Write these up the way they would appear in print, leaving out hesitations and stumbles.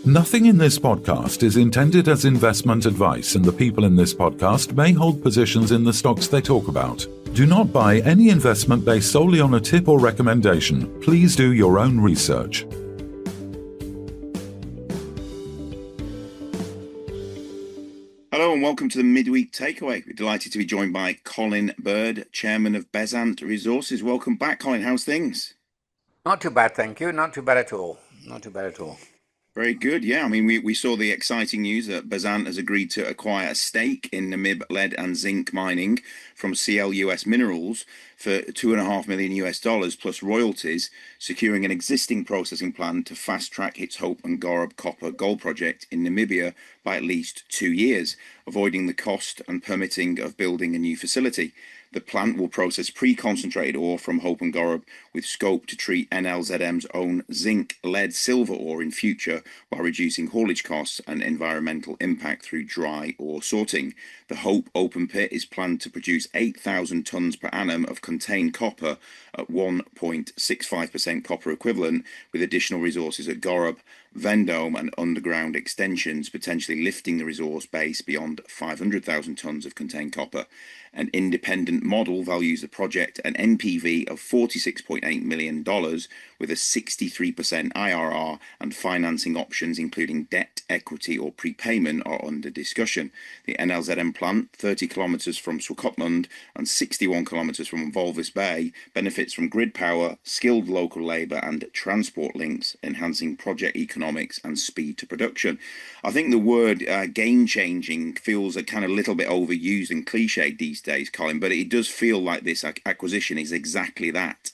Nothing in this podcast is intended as investment advice, and the people in this podcast may hold positions in the stocks they talk about. Do not buy any investment based solely on a tip or recommendation. Please do your own research. Hello and welcome to the Midweek Takeaway. We're delighted to be joined by Colin Bird, Chairman of Bezant Resources. Welcome back, Colin. How's things? Not too bad, thank you. Not too bad at all. Not too bad at all. Very good. Yeah, I mean, we saw the exciting news that Bezant has agreed to acquire a stake in Namib lead and zinc mining from CLUS Minerals for $2.5 million plus royalties, securing an existing processing plan to fast track its Hope and Gorob copper gold project in Namibia by at least 2 years, avoiding the cost and permitting of building a new facility. The plant will process pre-concentrated ore from Hope and Gorob with scope to treat NLZM's own zinc-lead-silver ore in future while reducing haulage costs and environmental impact through dry ore sorting. The Hope open pit is planned to produce 8,000 tonnes per annum of contained copper at 1.65% copper equivalent, with additional resources at Gorob, Vendome and underground extensions potentially lifting the resource base beyond 500,000 tonnes of contained copper. An independent model values the project an NPV of $46.8 million with a 63% IRR, and financing options including debt, equity or prepayment are under discussion. The NLZM plant, 30 kilometres from Swakopmund and 61 kilometres from Walvis Bay, benefits from grid power, skilled local labour and transport links, enhancing project economics and speed to production. I think the word game-changing feels a kind of little bit overused and cliched these days, Colin, but it does feel like this acquisition is exactly that.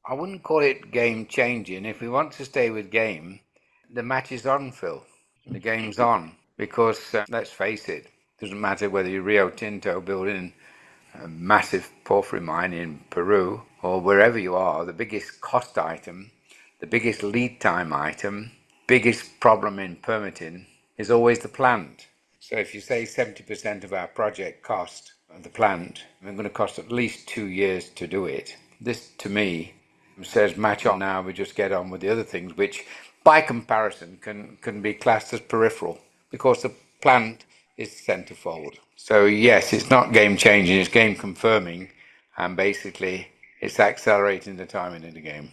I wouldn't call it game-changing. If we want to stay with game, the match is on, Phil. The game's on. Because, let's face it, doesn't matter whether you're Rio Tinto building a massive porphyry mine in Peru or wherever you are, the biggest cost item, the biggest lead time item, biggest problem in permitting is always the plant. So if you say 70% of our project cost of the plant, we're going to cost at least 2 years to do it. This, to me, says match on now, we just get on with the other things, which by comparison can be classed as peripheral because the plant is centerfold. So yes, it's not game changing, it's game confirming, and basically it's accelerating the timing of the game.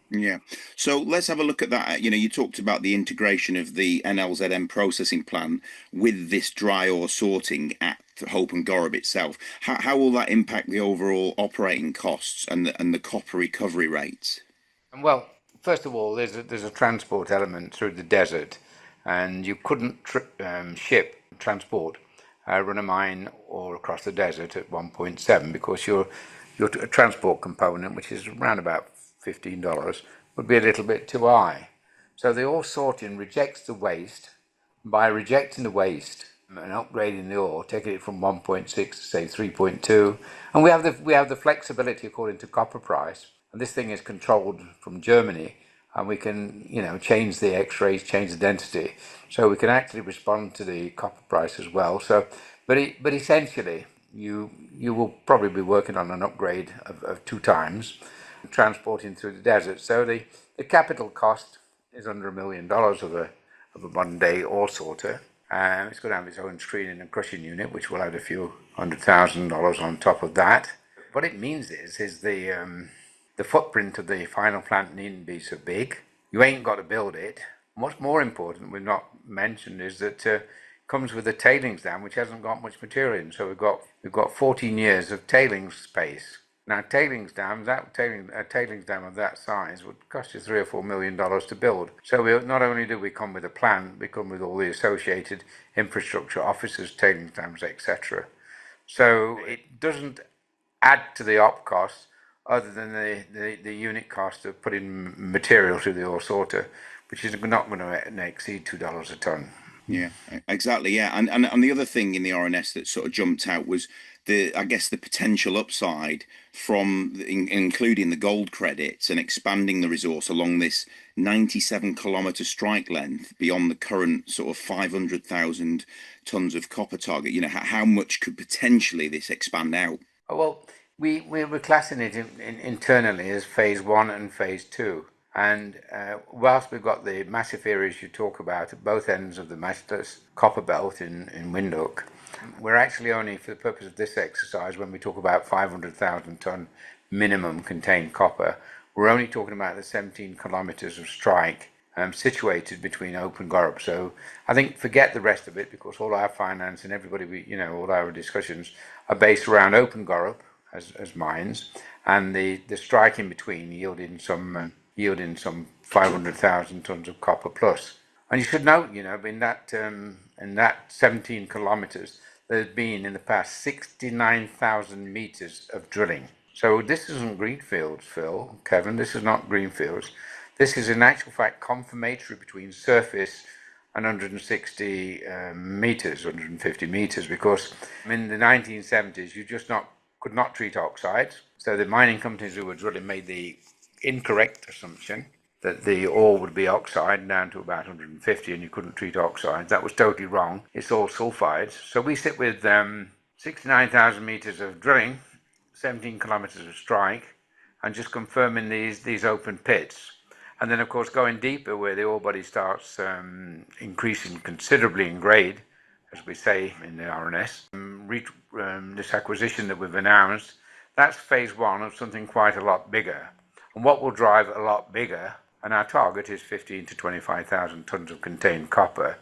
Yeah. So let's have a look at that. You talked about the integration of the NLZM processing plant with this dry ore sorting at Hope and Gorob itself. How will that impact the overall operating costs and the copper recovery rates? Well, first of all, there's a transport element through the desert, and you couldn't run a mine or across the desert at 1.7 because your transport component, which is around about $15, would be a little bit too high. So the ore sorting rejects the waste. By rejecting the waste and upgrading the ore, taking it from 1.6 to say 3.2, and we have the flexibility according to copper price. And this thing is controlled from Germany, and we can change the X-rays, change the density, so we can actually respond to the copper price as well. So, but essentially, you will probably be working on an upgrade of 2 times, transporting through the desert. So the capital cost is under $1 million of a modern day ore sorter. It's going to have its own screening and crushing unit, which will add a few $100,000 on top of that. What it means is the footprint of the final plant needn't be so big. You ain't got to build it. What's more important, we've not mentioned, is that it comes with a tailings dam which hasn't got much material in. So we've got 14 years of tailings space. Now, a tailings dam of that size would cost you $3 or $4 million to build. So not only do we come with a plan, we come with all the associated infrastructure, offices, tailings dams, etc. So it doesn't add to the op costs other than the unit cost of putting material through the ore sorter, which is not going to exceed $2 a ton. Yeah, exactly. Yeah, and the other thing in the RNS that sort of jumped out was the potential upside from including the gold credits and expanding the resource along this 97-kilometre strike length beyond the current sort of 500,000 tonnes of copper target. How much could potentially this expand out? Well, we're classing it internally as phase 1 and phase 2. And whilst we've got the massive areas you talk about at both ends of the matchless copper belt in Windhoek, we're actually only, for the purpose of this exercise, when we talk about 500,000 tonne minimum contained copper, we're only talking about the 17 kilometres of strike situated between Hope and Gorob. So I think forget the rest of it, because all our finance and everybody, all our discussions are based around Hope and Gorob as mines, and the strike in between yielding some 500,000 tonnes of copper plus. And you should note, in that 17 kilometres, there's been in the past 69,000 metres of drilling. So this isn't greenfields, Phil, Kevin. This is not greenfields. This is in actual fact confirmatory between surface and 160 metres, 150 metres, because in the 1970s you could not treat oxides. So the mining companies who were drilling made the incorrect assumption that the ore would be oxide down to about 150 and you couldn't treat oxides. That was totally wrong. It's all sulfides. So we sit with 69,000 metres of drilling, 17 kilometres of strike, and just confirming these open pits. And then, of course, going deeper where the ore body starts increasing considerably in grade, as we say in the RNS. This acquisition that we've announced, that's phase one of something quite a lot bigger. And what will drive a lot bigger, and our target is 15 to 25,000 tonnes of contained copper,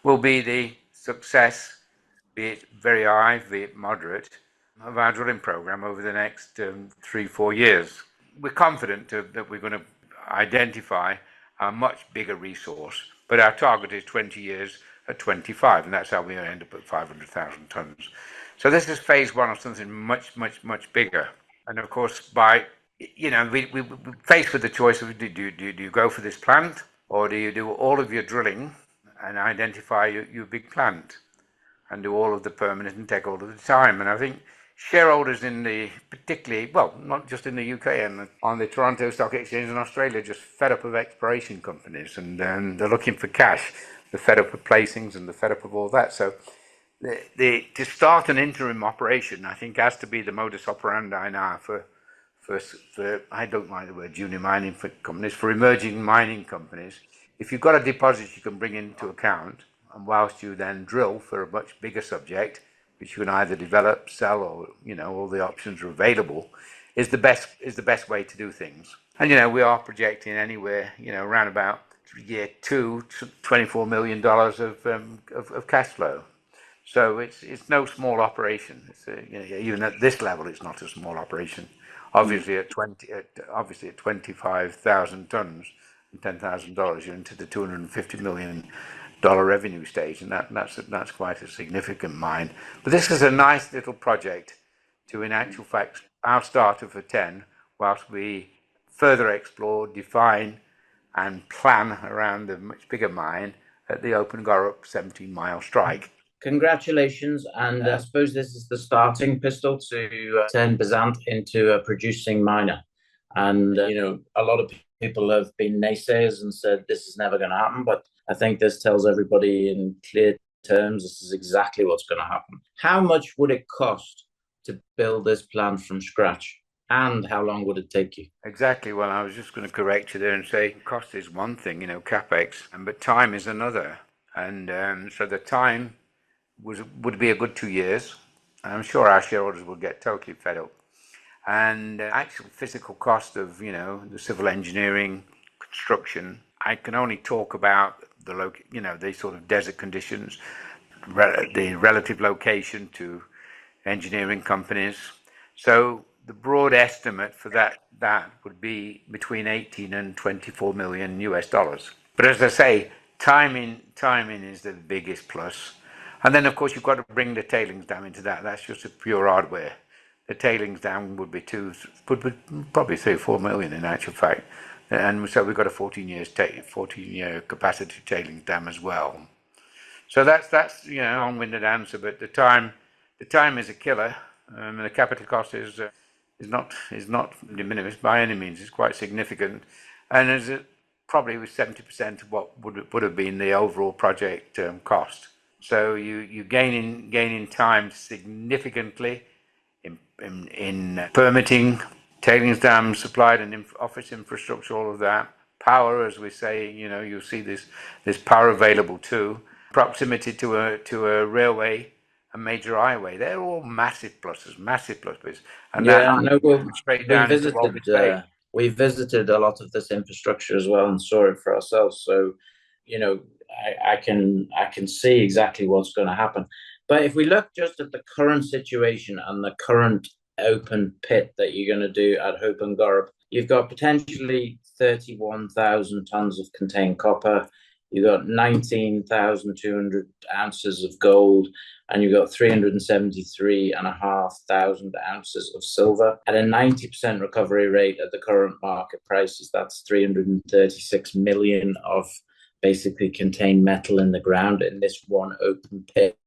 will be the success, be it very high, be it moderate, of our drilling program over the next 3-4 years. We're confident that we're going to identify a much bigger resource, but our target is 20 years at 25, and that's how we end up at 500,000 tonnes. So this is phase one of something much, much, much bigger. And of course, we're faced with the choice of do you go for this plant, or do you do all of your drilling and identify your big plant and do all of the permanent and take all of the time? And I think shareholders particularly, not just in the UK and on the Toronto Stock Exchange in Australia, just fed up of exploration companies, and they're looking for cash. They're fed up of placings and they're fed up of all that. So to start an interim operation, I think, has to be the modus operandi now for I don't like the word junior mining companies, for emerging mining companies. If you've got a deposit you can bring into account, and whilst you then drill for a much bigger subject, which you can either develop, sell, or all the options are available, is the best way to do things. And we are projecting anywhere around about year 2 $24 million of cash flow. So it's no small operation. Even at this level, it's not a small operation. Obviously at 25,000 tonnes and $10,000, you're into the $250 million revenue stage, and that's quite a significant mine. But this is a nice little project to, in actual fact, our starter for 10, whilst we further explore, define, and plan around the much bigger mine at the Hope and Gorob 17-mile strike. Congratulations, and I suppose this is the starting pistol to turn Bezant into a producing miner. And a lot of people have been naysayers and said this is never going to happen, but I think this tells everybody in clear terms this is exactly what's going to happen. How much would it cost to build this plant from scratch, and how long would it take you? Exactly. Well, I was just going to correct you there and say cost is one thing, capex, but time is another. And so the time would be a good 2 years. I'm sure our shareholders will get totally fed up. And actual physical cost of, the civil engineering, construction, I can only talk about the sort of desert conditions, the relative location to engineering companies. So the broad estimate for that would be between 18 and 24 million US dollars. But as I say, timing is the biggest plus. And then, of course, you've got to bring the tailings dam into that. That's just a pure hardware. The tailings dam would be probably 3-4 million in actual fact. And so we've got a 14-year capacity tailings dam as well. So that's a long-winded answer, but the time is a killer. The capital cost is not de minimis by any means. It's quite significant, and is probably with 70% of what would have been the overall project cost. So you gaining time significantly in permitting, tailings dams supplied, and office infrastructure, all of that, power, as we say, you see this power available too. Proximity to a railway, a major highway. They're all massive pluses. And that straight down into Walvis Bay. We visited a lot of this infrastructure as well and saw it for ourselves. So, I can see exactly what's going to happen. But if we look just at the current situation and the current open pit that you're going to do at Hope and Gorob, you've got potentially 31,000 tons of contained copper. You've got 19,200 ounces of gold, and you've got 373,500 ounces of silver at a 90% recovery rate at the current market prices. That's 336 million of basically contained metal in the ground in this one open pit.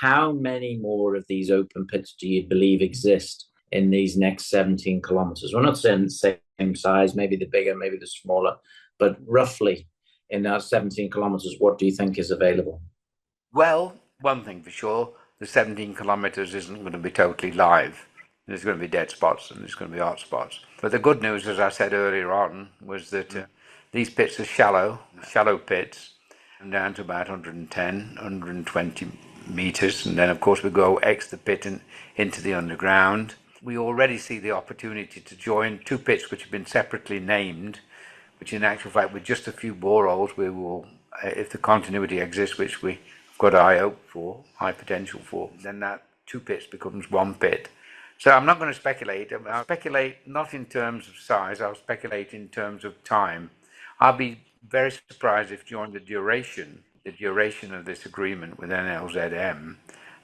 How many more of these open pits do you believe exist in these next 17 kilometers? We're not saying the same size, maybe the bigger, maybe the smaller, but roughly in that 17 kilometers, what do you think is available? Well, one thing for sure, the 17 kilometers isn't going to be totally live. There's going to be dead spots and there's going to be hot spots. But the good news, as I said earlier on, was that these pits are shallow pits, and down to about 110, 120 meters. And then, of course, we go the pit into the underground. We already see the opportunity to join two pits which have been separately named, which in actual fact, with just a few boreholes, we will, if the continuity exists, which we've got high potential for, then that two pits becomes one pit. So I'm not going to speculate. I'll speculate not in terms of size, I'll speculate in terms of time. I'll be very surprised if during the duration of this agreement with NLZM,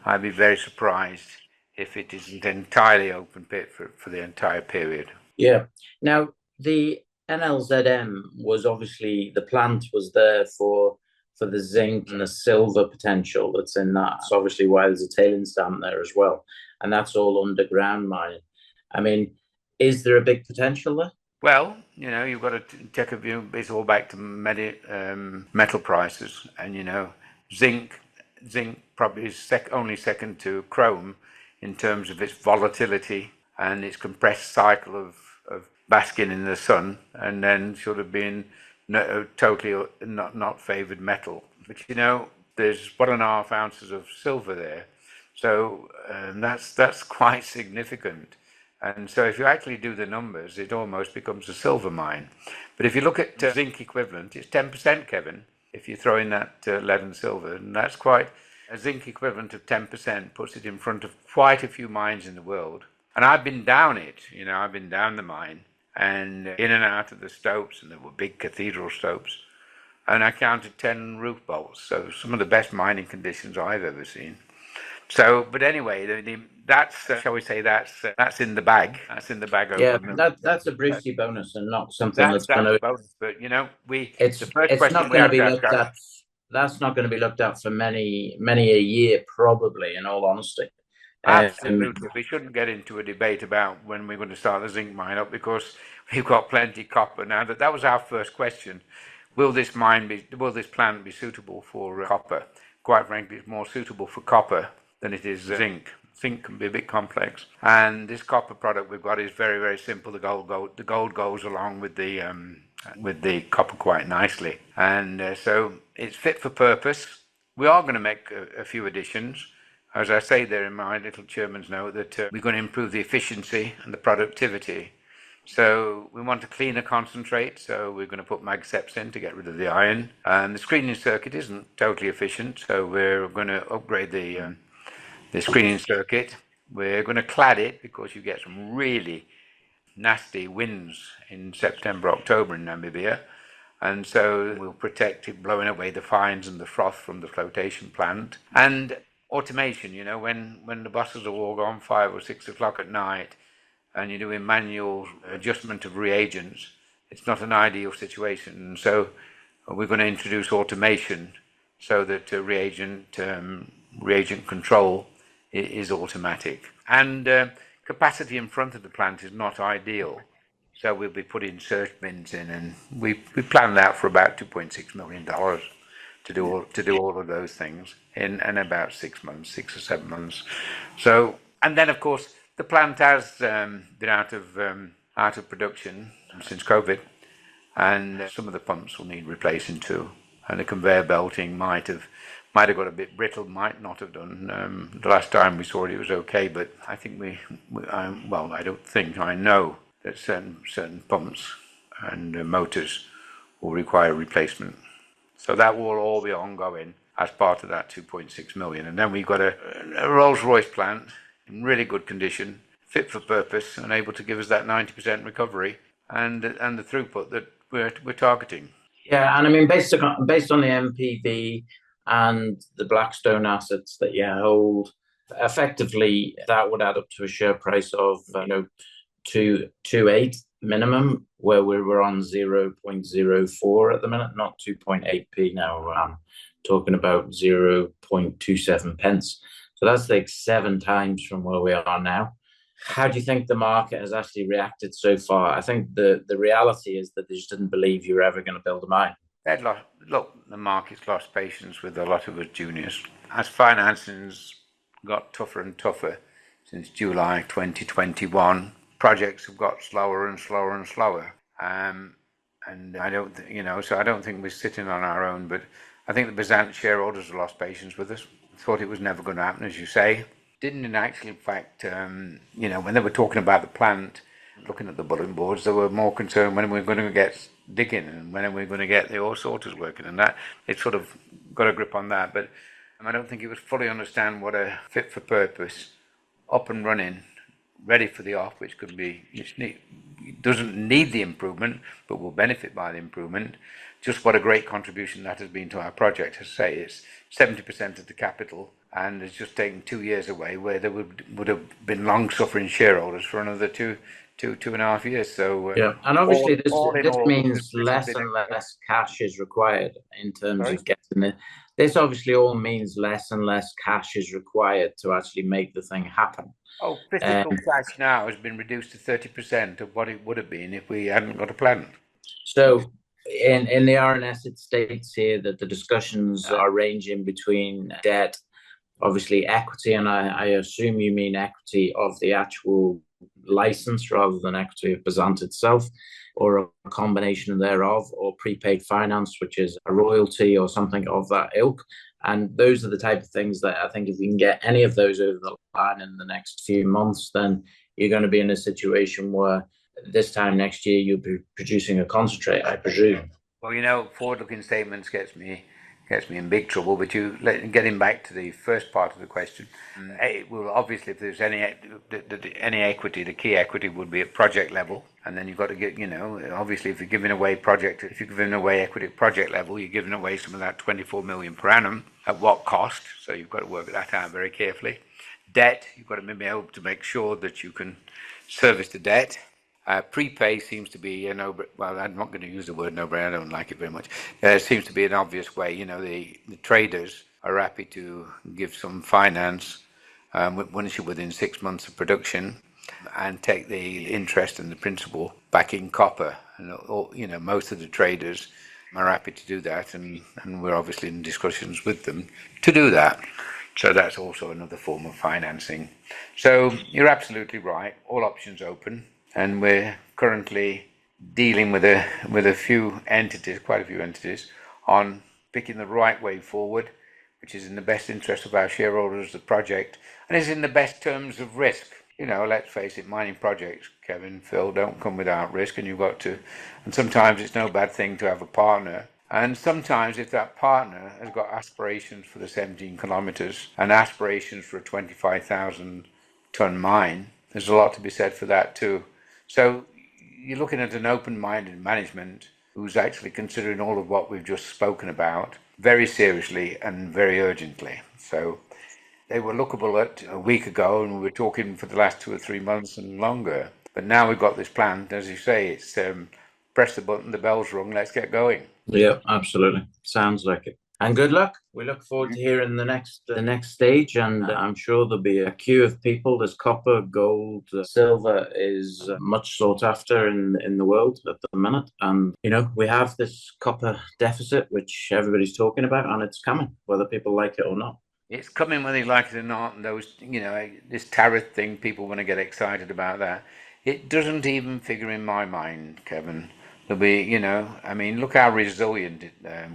I'd be very surprised if it isn't entirely open pit for the entire period. Yeah. Now, the NLZM was obviously, the plant was there for the zinc and the silver potential that's in that. That's obviously why there's a tailings dam there as well. And that's all underground mining. I mean, is there a big potential there? Well, you've got to take a view. It's all back to metal prices, and zinc probably is only second to chrome in terms of its volatility and its compressed cycle of basking in the sun, and then sort of being totally not favoured metal. But there's 1.5 ounces of silver there, so that's quite significant. And so if you actually do the numbers, it almost becomes a silver mine. But if you look at zinc equivalent, it's 10%, Kevin, if you throw in that lead and silver. And that's quite a zinc equivalent of 10% puts it in front of quite a few mines in the world. And I've been down it, I've been down the mine and in and out of the stopes, and there were big cathedral stopes. And I counted 10 roof bolts. So some of the best mining conditions I've ever seen. So, but anyway, that's shall we say that's in the bag. That's in the bag. Yeah, that's a Brucey bonus and not something that's going to. Bonus, but it's not going to be looked at. That's not going to be looked at for many a year, probably. In all honesty, absolutely. We shouldn't get into a debate about when we're going to start the zinc mine up, because we've got plenty of copper now. That was our first question. Will this plant be suitable for copper? Quite frankly, it's more suitable for copper than it is zinc. Zinc can be a bit complex, and this copper product we've got is very, very simple. The gold goes along with the copper quite nicely, and so it's fit for purpose. We are going to make a few additions, as I say there in my little chairman's note, that we're going to improve the efficiency and the productivity. So we want a cleaner concentrate, so we're going to put magseps in to get rid of the iron. And the screening circuit isn't totally efficient, so we're going to upgrade the screening circuit. We're going to clad it because you get some really nasty winds in September, October in Namibia. And so we'll protect it, blowing away the fines and the froth from the flotation plant. And automation, when the buses are all gone 5 or 6 o'clock at night, and you're doing manual adjustment of reagents, it's not an ideal situation. And so we're going to introduce automation so that reagent control is automatic. And capacity in front of the plant is not ideal. So we'll be putting search bins in, and we planned out for about $2.6 million to do all of those things in about 6 or 7 months. So, and then of course, the plant has been out of production since COVID, and some of the pumps will need replacing too. And the conveyor belting might have got a bit brittle, might not have done. The last time we saw it, it was okay, but I think I don't think, I know that certain pumps and motors will require replacement. So that will all be ongoing as part of that 2.6 million. And then we've got a Rolls-Royce plant in really good condition, fit for purpose, and able to give us that 90% recovery and the throughput that we're targeting. Yeah, and I mean, based on the MPV and the Blackstone assets that you hold, effectively that would add up to a share price of 2.28 minimum, where we were on 0.04 at the minute, not 2.8p now. I'm talking about 0.27 pence. So that's like 7 times from where we are now. How do you think the market has actually reacted so far? I think the reality is that they just didn't believe you were ever going to build a mine. Look, the market's lost patience with a lot of us juniors. As financing's got tougher and tougher since July 2021, projects have got slower and slower and slower. And I don't think we're sitting on our own, but I think the Bezant shareholders have lost patience with us. Thought it was never going to happen, as you say. Didn't in actual fact, when they were talking about the plant, looking at the bulletin boards, they were more concerned when we were going to get digging and when we were going to get the ore sorters working, and that it sort of got a grip on that. But I don't think it was fully understand what a fit for purpose, up and running, ready for the off, which doesn't need the improvement, but will benefit by the improvement. Just what a great contribution that has been to our project. As I say, it's 70% of the capital, and it's just taken 2 years away, where there would have been long-suffering shareholders for another two and a half years. So yeah, and obviously this means less and less cash is required in terms of getting it. This obviously all means less and less cash is required to actually make the thing happen. Oh, physical cash now has been reduced to 30% of what it would have been if we hadn't got a plant. So in the RNS, it states here that the discussions are ranging between debt, obviously equity, and I assume you mean equity of the actual license rather than equity of Bezant itself, or a combination thereof, or prepaid finance, which is a royalty or something of that ilk. And those are the type of things that I think if you can get any of those over the line in the next few months, then you're going to be in a situation where this time next year you'll be producing a concentrate, I presume. Well, forward-looking statements gets me in big trouble. But getting back to the first part of the question, well, obviously, if there's any equity, the key equity would be at project level, and then you've got to get, obviously, if you're giving away equity at project level, you're giving away some of that 24 million per annum. At what cost? So you've got to work that out very carefully. Debt, you've got to be able to make sure that you can service the debt. Prepay seems to be I'm not going to use the word no-brainer. I don't like it very much. It seems to be an obvious way. The traders are happy to give some finance within 6 months of production, and take the interest and the principal back in copper. And most of the traders are happy to do that, and we're obviously in discussions with them to do that. So that's also another form of financing. So you're absolutely right. All options open. And we're currently dealing with quite a few entities, on picking the right way forward, which is in the best interest of our shareholders, the project, and is in the best terms of risk. Let's face it, mining projects, Kevin, Phil, don't come without risk, and and sometimes it's no bad thing to have a partner. And sometimes if that partner has got aspirations for the 17 kilometres and aspirations for a 25,000 tonne mine, there's a lot to be said for that too. So you're looking at an open-minded management who's actually considering all of what we've just spoken about very seriously and very urgently. So they were lookable at a week ago, and we were talking for the last 2 or 3 months and longer. But now we've got this plan, as you say, it's press the button, the bell's rung, let's get going. Yeah, absolutely. Sounds like it. And good luck. We look forward to hearing the next stage, and I'm sure there'll be a queue of people. There's copper, gold, silver is much sought after in the world at the minute. And, we have this copper deficit, which everybody's talking about, and it's coming, whether people like it or not. It's coming whether you like it or not, and those, this tariff thing, people want to get excited about that. It doesn't even figure in my mind, Kevin, There'll be, I mean, look how resilient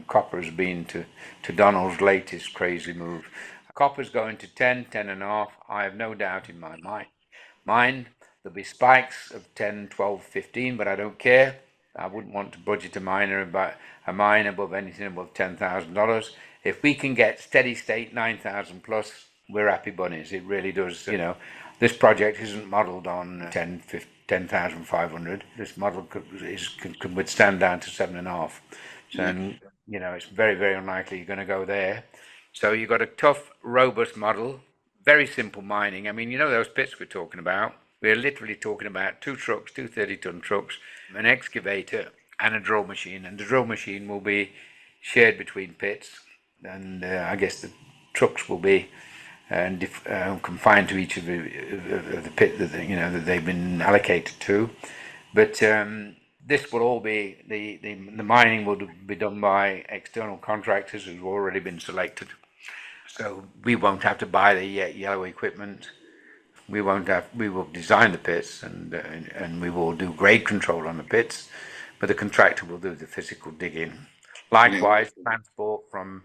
copper has been to Donald's latest crazy move. Copper's going to 10, 10 and a half. I have no doubt in my mind. There'll be spikes of 10, 12, 15, but I don't care. I wouldn't want to budget a mine above anything above $10,000. If we can get steady state 9,000 plus, we're happy bunnies. It really does. This project isn't modelled on 10,500. This model can withstand down to 7.5. So, and, it's very, very unlikely you're going to go there. So you've got a tough, robust model, very simple mining. I mean, those pits we're talking about. We're literally talking about 2 trucks, 2 30-ton trucks, an excavator and a drill machine. And the drill machine will be shared between pits. And I guess the trucks will be confined to each of the pit that they've been allocated to. But this will all be, the mining will be done by external contractors who've already been selected. So we won't have to buy the yellow equipment. We will design the pits and we will do grade control on the pits, but the contractor will do the physical digging. Likewise, transport from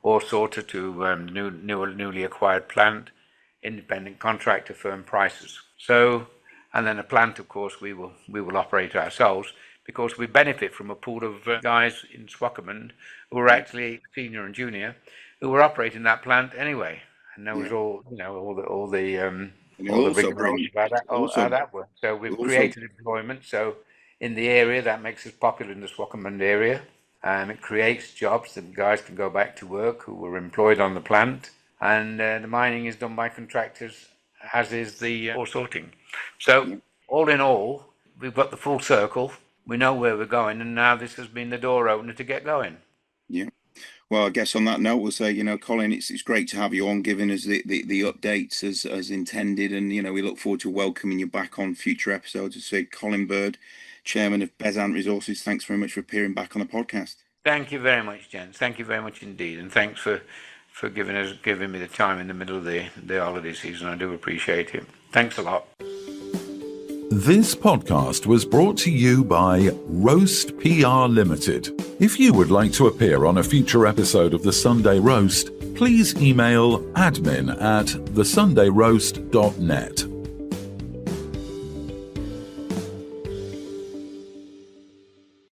ore sorter to newly acquired plant, independent contractor firm prices. So, and then the plant, of course, we will operate ourselves because we benefit from a pool of guys in Swakopmund who are actually senior and junior who were operating that plant anyway, and there was all the rigmarole about how that works. So we've created employment. So in the area, that makes us popular in the Swakopmund area. It creates jobs that guys can go back to work who were employed on the plant. And the mining is done by contractors, as is the ore sorting. So all in all, we've got the full circle. We know where we're going. And now this has been the door opener to get going. Yeah. Well, I guess on that note, we'll say, Colin, it's great to have you on, giving us the updates as intended. And, we look forward to welcoming you back on future episodes. To say Colin Bird, Chairman of Bezant Resources, thanks very much for appearing back on the podcast. Thank you very much, gents. Thank you very much indeed. And thanks for giving me the time in the middle of the holiday season. I do appreciate it. Thanks a lot. This podcast was brought to you by Roast PR Limited. If you would like to appear on a future episode of The Sunday Roast, please email admin@thesundayroast.net.